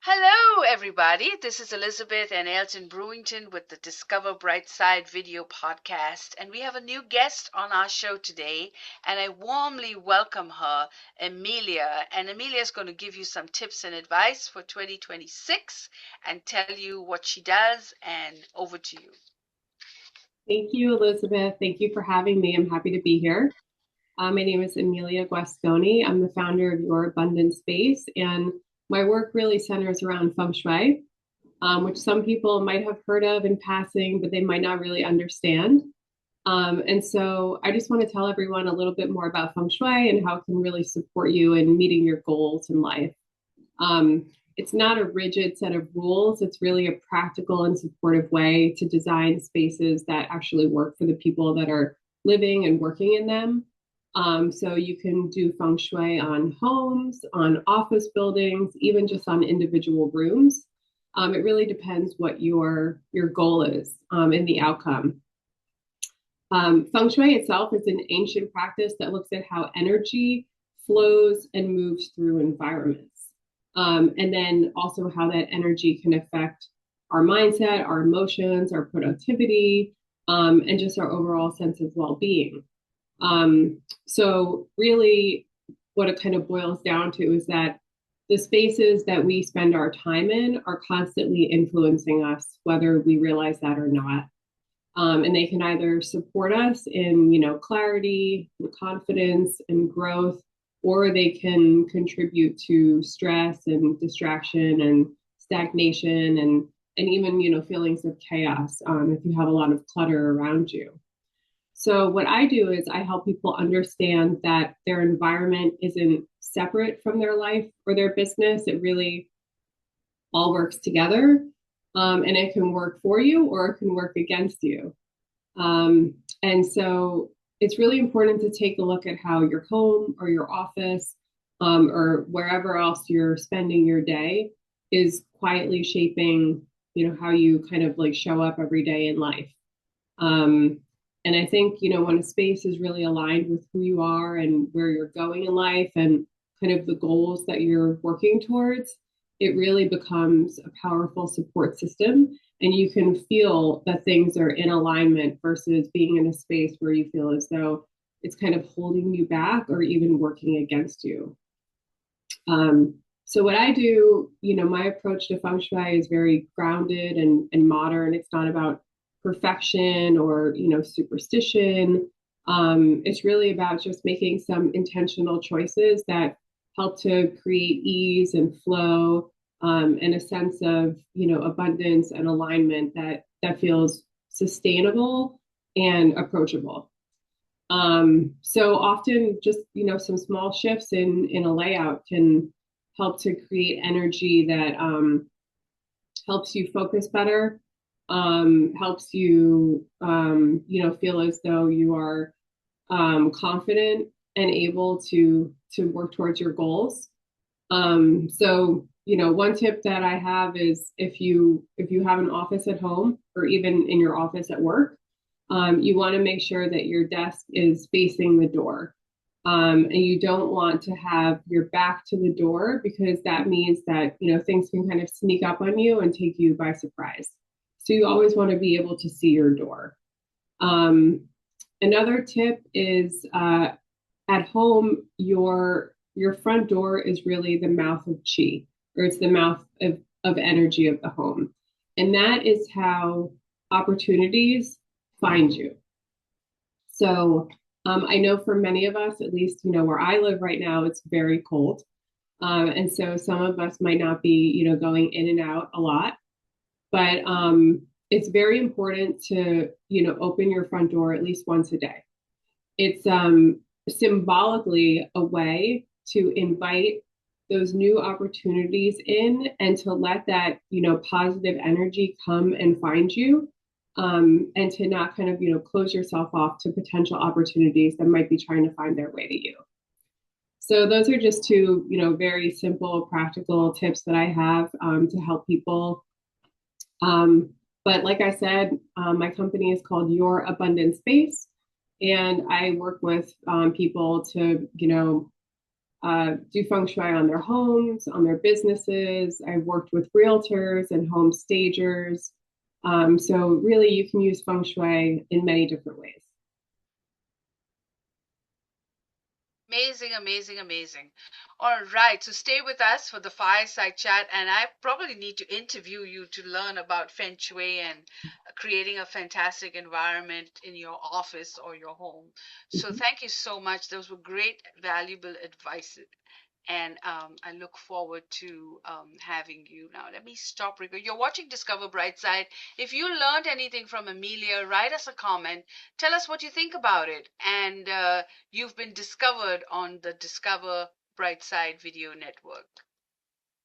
Hello, everybody. This is Elizabeth and Elton Brewington with the Discover Brightside video podcast. And we have a new guest on our show today. And I warmly welcome her, Emilia. And Emilia is going to give you some tips and advice for 2026 and tell you what she does. And over to you. Thank you, Elizabeth. Thank you for having me. I'm happy to be here. My name is Emilia Guasconi. I'm the founder of Your Abundant Space, and my work really centers around Feng Shui, which some people might have heard of in passing, but they might not really understand. And so I just want to tell everyone a little bit more about Feng Shui and how it can really support you in meeting your goals in life. Um, it's not a rigid set of rules. It's really a practical and supportive way to design spaces that actually work for the people that are living and working in them. So you can do feng shui on homes, on office buildings, even just on individual rooms. It really depends what your goal is in the outcome. Feng shui itself is an ancient practice that looks at how energy flows and moves through environments. And then also how that energy can affect our mindset, our emotions, our productivity, and just our overall sense of well-being. So really what it kind of boils down to is that the spaces that we spend our time in are constantly influencing us, whether we realize that or not. And they can either support us in, clarity, confidence, and growth, or they can contribute to stress and distraction and stagnation and even, feelings of chaos if you have a lot of clutter around you. So what I do is I help people understand that their environment isn't separate from their life or their business. It really all works together. And it can work for you or it can work against you. And so it's really important to take a look at how your home or your office or wherever else you're spending your day is quietly shaping, how you kind of like show up every day in life. And I think, when a space is really aligned with who you are and where you're going in life and kind of the goals that you're working towards, it really becomes a powerful support system. And you can feel that things are in alignment versus being in a space where you feel as though it's kind of holding you back or even working against you. So what I do, my approach to feng shui is very grounded and modern. It's not about perfection or, superstition. It's really about just making some intentional choices that help to create ease and flow and a sense of, abundance and alignment that feels sustainable and approachable. So often just, some small shifts in a layout can help to create energy that helps you focus better, helps you, feel as though you are confident and able to work towards your goals. So, one tip that I have is if you have an office at home or even in your office at work, you want to make sure that your desk is facing the door. And you don't want to have your back to the door because that means that, things can kind of sneak up on you and take you by surprise. So you always want to be able to see your door. Another tip is at home, your front door is really the mouth of chi, or it's the mouth of energy of the home. And that is how opportunities find you. So I know for many of us, at least, where I live right now, it's very cold. And so some of us might not be, going in and out a lot, but it's very important to, open your front door at least once a day. It's symbolically a way to invite those new opportunities in and to let that, positive energy come and find you. And to not kind of, close yourself off to potential opportunities that might be trying to find their way to you. So those are just two, very simple, practical tips that I have to help people. But like I said, my company is called Your Abundant Space, and I work with people to, do feng shui on their homes, on their businesses. I've worked with realtors and home stagers. So really, you can use feng shui in many different ways. Amazing, amazing, amazing. All right, so stay with us for the fireside chat, and I probably need to interview you to learn about Feng Shui and creating a fantastic environment in your office or your home. So Mhm. thank you so much. Those were great, valuable advice, and I look forward to having you. Now, let me stop. You're watching Discover Brightside. If you learned anything from Emilia, write us a comment. Tell us what you think about it. And you've been discovered on the Discover Brightside Video Network.